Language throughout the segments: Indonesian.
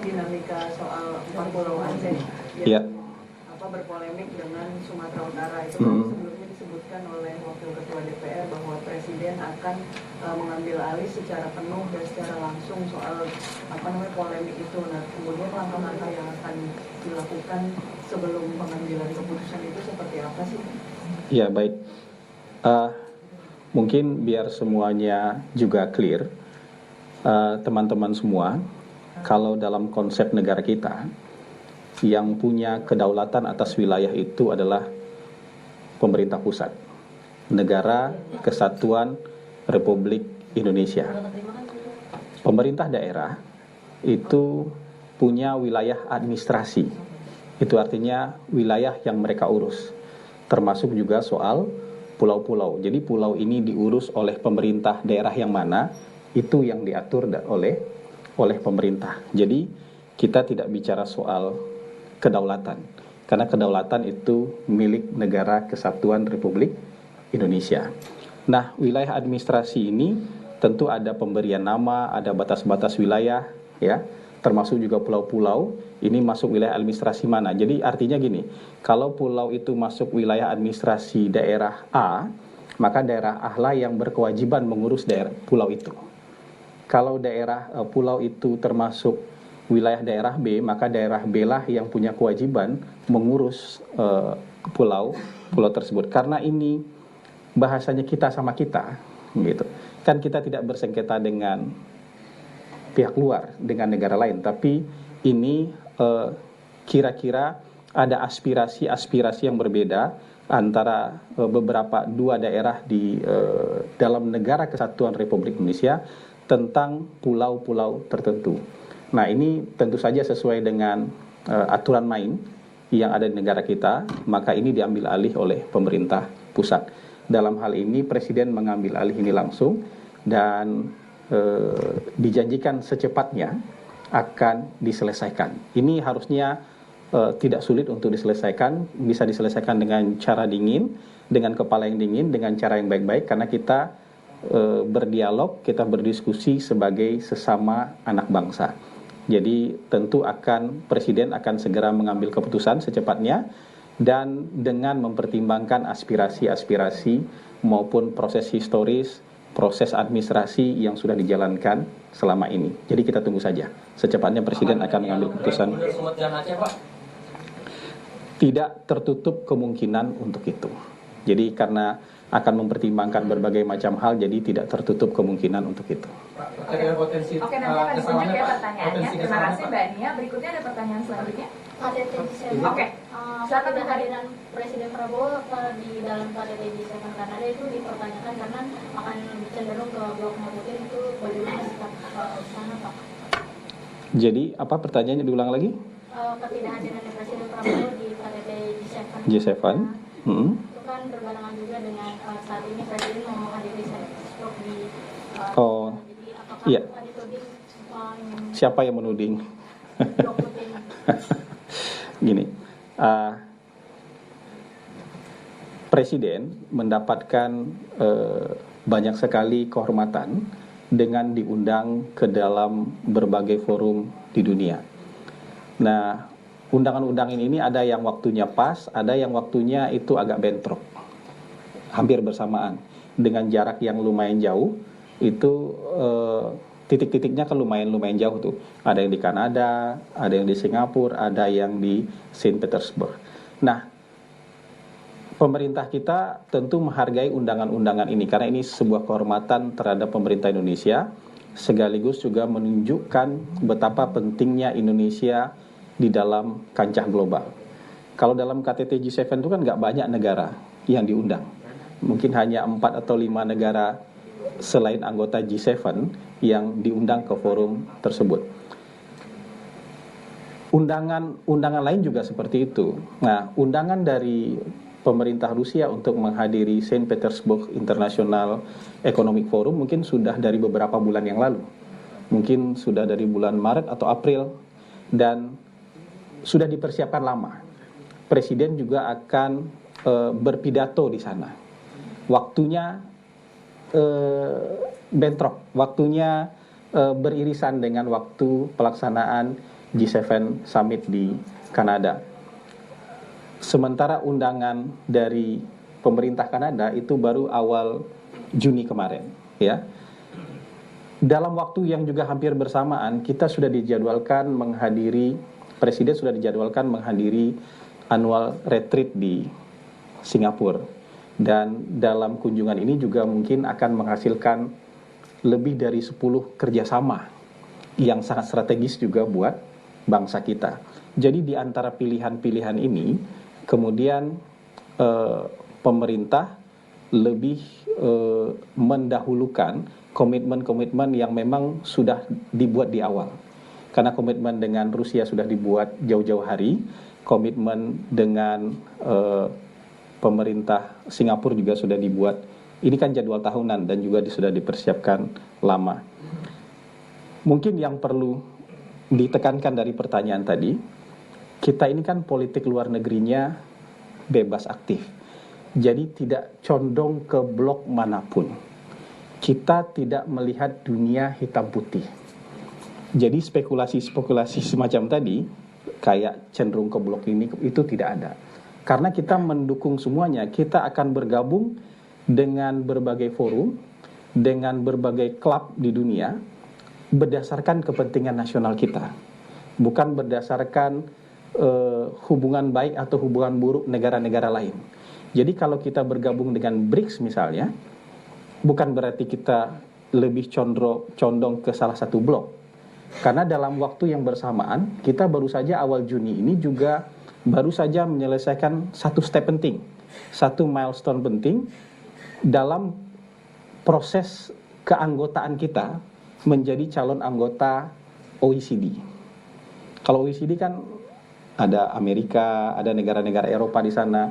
dinamika soal Pulau Aceh Iya. berpolemik dengan Sumatera Utara itu kan sebelumnya disebutkan oleh Wakil Ketua DPR bahwa Presiden akan mengambil alih secara penuh dan secara langsung soal polemik itu. Nah, kemudian langkah-langkah yang akan dilakukan sebelum pengambilan keputusan itu seperti apa sih? Ya, baik. Mungkin biar semuanya juga clear, teman-teman semua, kalau dalam konsep negara kita, yang punya kedaulatan atas wilayah itu adalah pemerintah pusat, Negara Kesatuan Republik Indonesia. Pemerintah daerah itu punya wilayah administrasi, itu artinya wilayah yang mereka urus, termasuk juga soal pulau-pulau. Jadi pulau ini diurus oleh pemerintah daerah yang mana, itu yang diatur oleh pemerintah. Jadi kita tidak bicara soal kedaulatan, karena kedaulatan itu milik Negara Kesatuan Republik Indonesia. Nah, wilayah administrasi ini tentu ada pemberian nama, ada batas-batas wilayah, ya, termasuk juga pulau-pulau. Ini masuk wilayah administrasi mana? Jadi artinya gini, kalau pulau itu masuk wilayah administrasi daerah A, maka daerah A lah yang berkewajiban mengurus daerah pulau itu. Kalau daerah pulau itu termasuk wilayah daerah B, maka daerah B lah yang punya kewajiban mengurus pulau tersebut. Karena ini bahasanya kita sama kita, gitu. Kan kita tidak bersengketa dengan pihak luar, dengan negara lain, tapi ini kira-kira ada aspirasi-aspirasi yang berbeda antara beberapa dua daerah di dalam Negara Kesatuan Republik Indonesia tentang pulau-pulau tertentu. Nah, ini tentu saja sesuai dengan aturan main yang ada di negara kita, maka ini diambil alih oleh pemerintah pusat. Dalam hal ini Presiden mengambil alih ini langsung dan dijanjikan secepatnya akan diselesaikan. Ini harusnya tidak sulit untuk diselesaikan, bisa diselesaikan dengan cara dingin, dengan kepala yang dingin, dengan cara yang baik-baik, karena kita berdialog, kita berdiskusi sebagai sesama anak bangsa. Jadi tentu Presiden akan segera mengambil keputusan secepatnya dan dengan mempertimbangkan aspirasi-aspirasi maupun proses historis, proses administrasi yang sudah dijalankan selama ini. Jadi kita tunggu saja. Secepatnya Presiden akan mengambil keputusan. Tidak tertutup kemungkinan untuk itu. Jadi karena akan mempertimbangkan berbagai macam hal, jadi tidak tertutup kemungkinan untuk itu. Oke, nanti akan dilanjut ya pertanyaannya. Terima kasih Mbak Nia. Berikutnya ada pertanyaan selanjutnya. Oke. Silakan kehadiran Presiden Prabowo di dalam KTT G7 Kanada itu dipertanyakan karena akan cenderung ke blok Putin, itu bagaimana sikap sana Pak? Jadi apa pertanyaannya, diulang lagi? Ketidakhadiran Presiden Prabowo di KTT G7. G7. Itu kan berbarengan juga dengan saat ini Presiden mau menghadiri blok di jadi apakah iya. dituding Siapa yang menuding? blok Putin? Gini, Presiden mendapatkan banyak sekali kehormatan dengan diundang ke dalam berbagai forum di dunia. Nah, undangan-undangan ini ada yang waktunya pas, ada yang waktunya itu agak bentrok, hampir bersamaan, dengan jarak yang lumayan jauh. Itu titik-titiknya kan lumayan jauh tuh. Ada yang di Kanada, ada yang di Singapura, ada yang di Saint Petersburg. Nah, pemerintah kita tentu menghargai undangan-undangan ini karena ini sebuah kehormatan terhadap pemerintah Indonesia, sekaligus juga menunjukkan betapa pentingnya Indonesia di dalam kancah global. Kalau dalam KTT G7 itu kan nggak banyak negara yang diundang. Mungkin hanya 4 atau 5 negara selain anggota G7 yang diundang ke forum tersebut. Undangan lain juga seperti itu. Nah, undangan dari pemerintah Rusia untuk menghadiri Saint Petersburg International Economic Forum mungkin sudah dari beberapa bulan yang lalu. Mungkin sudah dari bulan Maret atau April dan sudah dipersiapkan lama. Presiden juga akan berpidato di sana. Waktunya bentrok, waktunya beririsan dengan waktu pelaksanaan G7 Summit di Kanada. Sementara undangan dari pemerintah Kanada itu baru awal Juni kemarin, ya. Dalam waktu yang juga hampir bersamaan, kita sudah dijadwalkan menghadiri, Presiden sudah dijadwalkan menghadiri annual retreat di Singapura. Dan dalam kunjungan ini juga mungkin akan menghasilkan lebih dari 10 kerjasama yang sangat strategis juga buat bangsa kita. Jadi di antara pilihan-pilihan ini, kemudian pemerintah lebih mendahulukan komitmen-komitmen yang memang sudah dibuat di awal. Karena komitmen dengan Rusia sudah dibuat jauh-jauh hari, komitmen dengan pemerintah Singapura juga sudah dibuat. Ini kan jadwal tahunan dan juga sudah dipersiapkan lama. Mungkin yang perlu ditekankan dari pertanyaan tadi, kita ini kan politik luar negerinya bebas aktif. Jadi tidak condong ke blok manapun. Kita tidak melihat dunia hitam putih. Jadi spekulasi-spekulasi semacam tadi, kayak cenderung ke blok ini, itu tidak ada. Karena kita mendukung semuanya, kita akan bergabung dengan berbagai forum, dengan berbagai klub di dunia, berdasarkan kepentingan nasional kita. Bukan berdasarkan hubungan baik atau hubungan buruk negara-negara lain. Jadi kalau kita bergabung dengan BRICS misalnya, bukan berarti kita lebih condong ke salah satu blok. Karena dalam waktu yang bersamaan, kita baru saja awal Juni ini juga baru saja menyelesaikan satu step penting, satu milestone penting dalam proses keanggotaan kita menjadi calon anggota OECD. Kalau OECD kan ada Amerika, ada negara-negara Eropa di sana.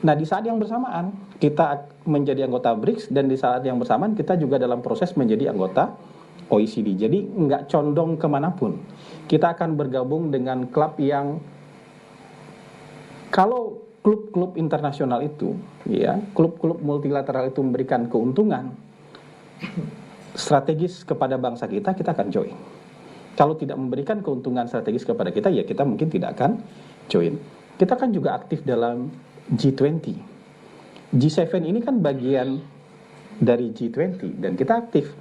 Nah, di saat yang bersamaan kita menjadi anggota BRICS, dan di saat yang bersamaan kita juga dalam proses menjadi anggota OECD. Jadi nggak condong kemanapun. Kita akan bergabung dengan klub yang, kalau klub-klub internasional itu, ya, klub-klub multilateral itu memberikan keuntungan strategis kepada bangsa kita, kita akan join. Kalau tidak memberikan keuntungan strategis kepada kita, ya kita mungkin tidak akan join. Kita kan juga aktif dalam G20. G7 ini kan bagian dari G20 dan kita aktif.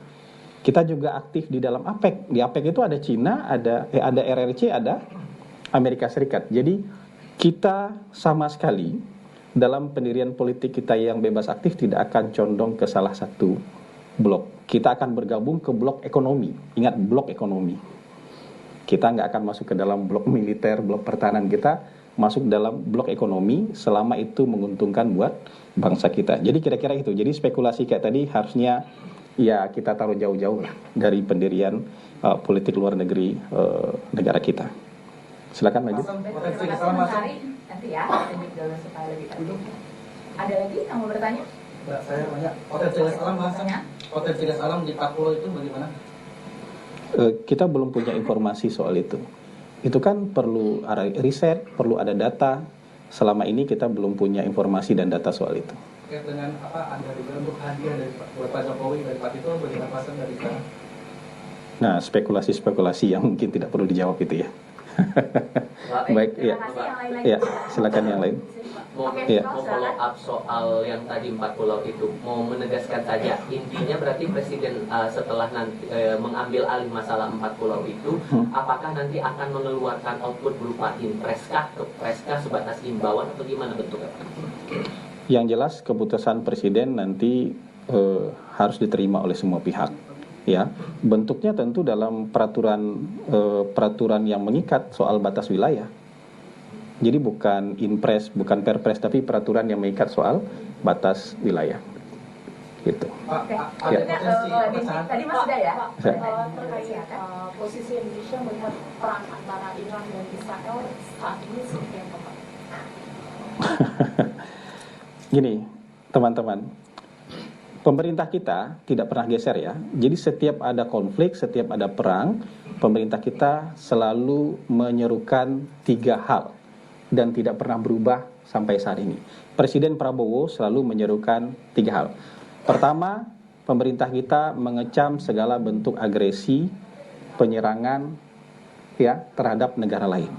Kita juga aktif di dalam APEC. Di APEC itu ada Cina, ada RRC, ada Amerika Serikat. Jadi kita sama sekali dalam pendirian politik kita yang bebas aktif tidak akan condong ke salah satu blok. Kita akan bergabung ke blok ekonomi. Ingat, blok ekonomi. Kita nggak akan masuk ke dalam blok militer, blok pertahanan. Kita masuk dalam blok ekonomi selama itu menguntungkan buat bangsa kita. Jadi kira-kira itu. Jadi spekulasi kayak tadi harusnya ya kita taruh jauh-jauh lah dari pendirian politik luar negeri negara kita. Silakan maju. Terima kasih Mas Ari. Nanti ya, lanjut dulu supaya lebih terbuka. Ada lagi yang mau bertanya? Mbak, saya tanya, potensi gas alam di Papua itu bagaimana? Kita belum punya informasi soal itu. Itu kan perlu riset, perlu ada data. Selama ini kita belum punya informasi dan data soal itu. Terkait dengan apa, ada bentuk hadiah dari Pak Jokowi dari Pak Tito, bagaimana pasan dari sana? Nah, spekulasi-spekulasi yang mungkin tidak perlu dijawab itu ya. Baik, ya. Ya, silakan yang lain. Mau follow up soal yang tadi 4 pulau itu, mau menegaskan saja intinya berarti presiden setelah nanti mengambil alih masalah 4 pulau itu, apakah nanti akan mengeluarkan output berupa impreskah, kepreskah sebatas imbauan atau gimana bentuknya? Yang jelas keputusan presiden nanti harus diterima oleh semua pihak. Ya, bentuknya tentu dalam peraturan yang mengikat soal batas wilayah. Jadi bukan impres, bukan perpres, tapi peraturan yang mengikat soal batas wilayah. Gitu. Oke. Ya. Tadi Mas sudah ya? Terkait posisi Indonesia melihat perang antara Iran dan Israel saat ini seperti apa, Pak? Gini, teman-teman. Pemerintah kita tidak pernah geser ya. Jadi setiap ada konflik, setiap ada perang, pemerintah kita selalu menyerukan 3 hal dan tidak pernah berubah sampai saat ini. Presiden Prabowo selalu menyerukan 3 hal. Pertama, pemerintah kita mengecam segala bentuk agresi, penyerangan ya terhadap negara lain.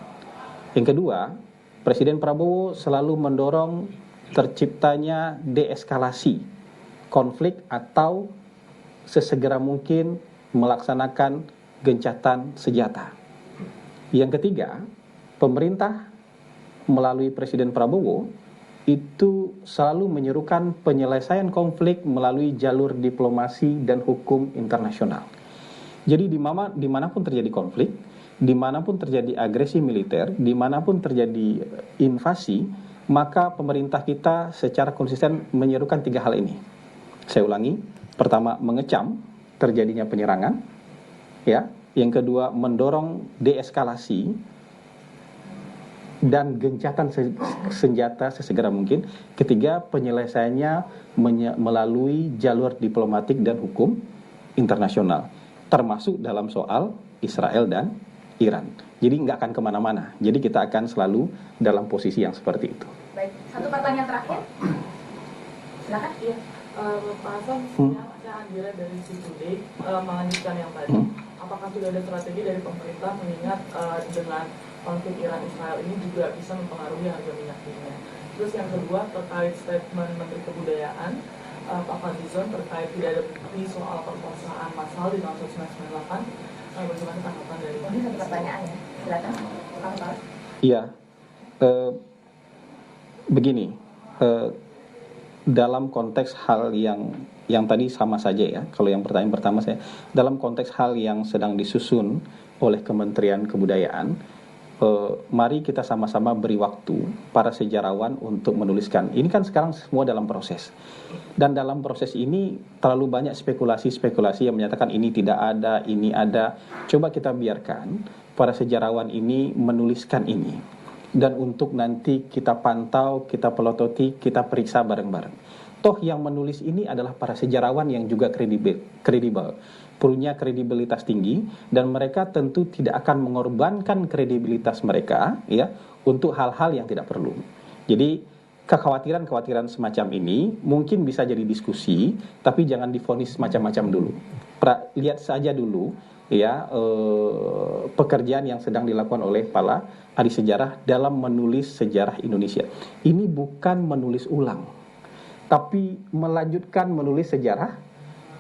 Yang kedua, Presiden Prabowo selalu mendorong terciptanya deeskalasi konflik atau sesegera mungkin melaksanakan gencatan senjata. Yang ketiga, pemerintah melalui Presiden Prabowo itu selalu menyerukan penyelesaian konflik melalui jalur diplomasi dan hukum internasional. Jadi dimanapun terjadi konflik, dimanapun terjadi agresi militer, dimanapun terjadi invasi, maka pemerintah kita secara konsisten menyerukan 3 hal ini. Saya ulangi, pertama mengecam terjadinya penyerangan, ya. Yang kedua mendorong deeskalasi dan gencatan senjata sesegera mungkin. Ketiga, penyelesaiannya melalui jalur diplomatik dan hukum internasional, termasuk dalam soal Israel dan Iran. Jadi nggak akan kemana-mana. Jadi kita akan selalu dalam posisi yang seperti itu. Baik, satu pertanyaan terakhir. Silakan. Iya, Pak Hasan, saya Andira dari C2Day melanjutkan yang tadi. Apakah sudah ada strategi dari pemerintah mengingat dengan konflik Iran-Israel ini juga bisa mempengaruhi harga minyak dunia? Terus yang kedua, terkait statement Menteri Kebudayaan Pak Fadlizon terkait tidak ada bukti soal perkosaan massal di tahun 1998, bagaimana tanggapan dari Pak? Ini satu pertanyaan ya, silakan. Iya, begini, dalam konteks hal yang tadi sama saja ya. Kalau yang pertanyaan pertama saya, dalam konteks hal yang sedang disusun oleh Kementerian Kebudayaan, mari kita sama-sama beri waktu para sejarawan untuk menuliskan. Ini kan sekarang semua dalam proses. Dan dalam proses ini terlalu banyak spekulasi-spekulasi yang menyatakan ini tidak ada, ini ada. Coba kita biarkan para sejarawan ini menuliskan ini. Dan untuk nanti kita pantau, kita pelototi, kita periksa bareng-bareng. Toh yang menulis ini adalah para sejarawan yang juga kredibel, punya kredibilitas tinggi, dan mereka tentu tidak akan mengorbankan kredibilitas mereka ya untuk hal-hal yang tidak perlu. Jadi kekhawatiran-kekhawatiran semacam ini mungkin bisa jadi diskusi, tapi jangan divonis macam-macam dulu. Lihat saja dulu ya pekerjaan yang sedang dilakukan oleh para ahli sejarah dalam menulis sejarah Indonesia. Ini bukan menulis ulang, tapi melanjutkan menulis sejarah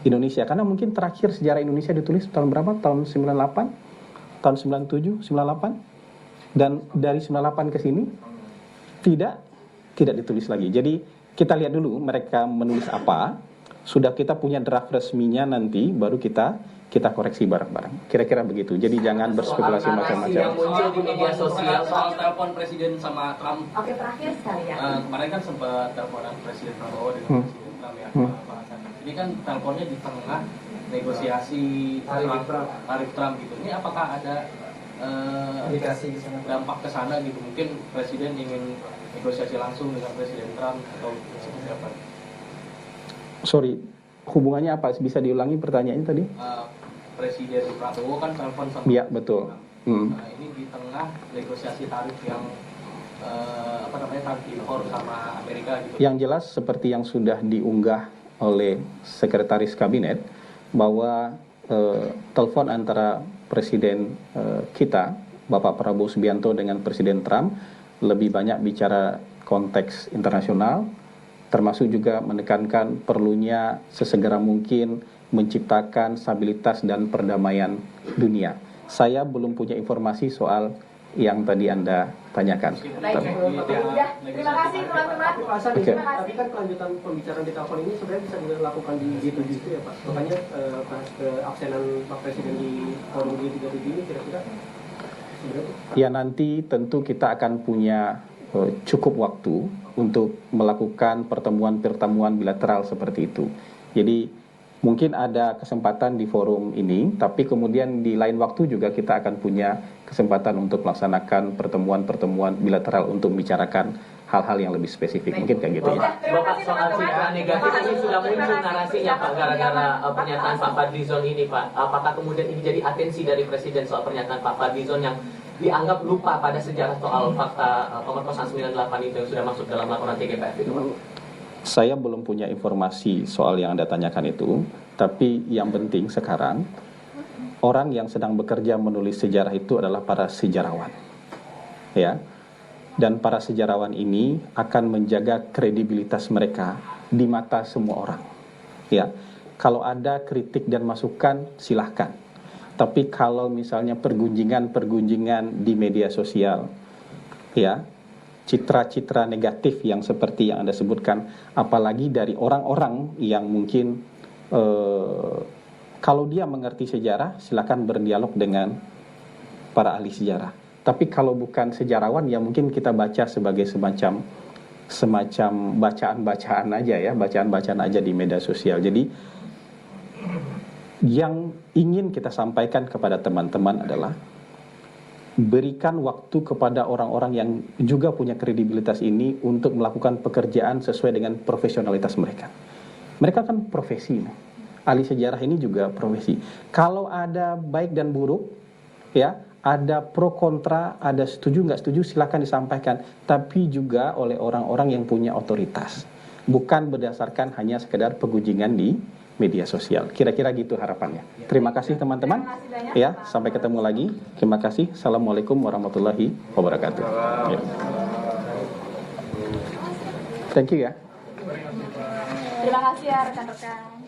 Indonesia. Karena mungkin terakhir sejarah Indonesia ditulis tahun berapa? Tahun 98, tahun 97, 98. Dan dari 98 ke sini tidak ditulis lagi. Jadi kita lihat dulu mereka menulis apa. Sudah kita punya draft resminya, nanti baru kita koreksi bareng-bareng. Kira-kira begitu. Jadi jangan berspekulasi macam-macam. Yang muncul di media sosial soal telepon Presiden sama Trump. Oke, terakhir sekali ya. Kemarin kan sempat teleponan Presiden Prabowo dengan Presiden Trump ya, Pak Hasan. Ini kan teleponnya di tengah negosiasi tarif Trump gitu. Ini apakah ada dampak ke sana gitu? Mungkin Presiden ingin negosiasi langsung dengan Presiden Trump atau seperti apa? Sorry, hubungannya apa? Bisa diulangi pertanyaannya tadi? Presiden Prabowo kan telepon sama. Iya, betul. Nah, ini di tengah negosiasi tarif yang tarif impor sama Amerika gitu. Yang jelas seperti yang sudah diunggah oleh Sekretaris Kabinet bahwa telepon antara Presiden kita Bapak Prabowo Subianto dengan Presiden Trump lebih banyak bicara konteks internasional, termasuk juga menekankan perlunya sesegera mungkin menciptakan stabilitas dan perdamaian dunia. Saya belum punya informasi soal yang tadi Anda tanyakan. Baik, terima kasih teman-teman. Tapi kan kelanjutan pembicaraan di telepon ini sebenarnya bisa dilakukan di G7 itu ya Pak. Makanya keabsenan Pak Presiden di forum G37 ini kira-kira ya nanti tentu kita akan punya cukup waktu untuk melakukan pertemuan-pertemuan bilateral seperti itu. Jadi mungkin ada kesempatan di forum ini, tapi kemudian di lain waktu juga kita akan punya kesempatan untuk melaksanakan pertemuan-pertemuan bilateral untuk membicarakan hal-hal yang lebih spesifik. Mungkin kayak gitu ya. Bapak, soal citra negatif ini sudah muncul narasinya Pak, gara-gara pernyataan Pak Fadlizon ini Pak. Apakah kemudian ini jadi atensi dari Presiden soal pernyataan Pak Fadlizon yang dianggap lupa pada sejarah soal fakta pemerkosaan 98 itu yang sudah masuk dalam laporan TGPF itu Pak? Saya belum punya informasi soal yang Anda tanyakan itu, tapi yang penting sekarang orang yang sedang bekerja menulis sejarah itu adalah para sejarawan, ya. Dan para sejarawan ini akan menjaga kredibilitas mereka di mata semua orang, ya. Kalau ada kritik dan masukan, silahkan. Tapi kalau misalnya pergunjingan di media sosial, ya, citra-citra negatif yang seperti yang Anda sebutkan, apalagi dari orang-orang yang mungkin kalau dia mengerti sejarah, silakan berdialog dengan para ahli sejarah. Tapi kalau bukan sejarawan, ya mungkin kita baca sebagai semacam bacaan-bacaan aja ya, bacaan-bacaan aja di media sosial. Jadi yang ingin kita sampaikan kepada teman-teman adalah berikan waktu kepada orang-orang yang juga punya kredibilitas ini untuk melakukan pekerjaan sesuai dengan profesionalitas mereka. Mereka kan profesi, ahli sejarah ini juga profesi. Kalau ada baik dan buruk, ya, ada pro kontra, ada setuju nggak setuju, silakan disampaikan. Tapi juga oleh orang-orang yang punya otoritas, bukan berdasarkan hanya sekedar pegunjingan di media sosial. Kira-kira gitu harapannya. Terima kasih teman-teman. Ya, sampai ketemu lagi. Terima kasih. Assalamualaikum warahmatullahi wabarakatuh. Ya. Thank you ya. Terima kasih ya rekan-rekan.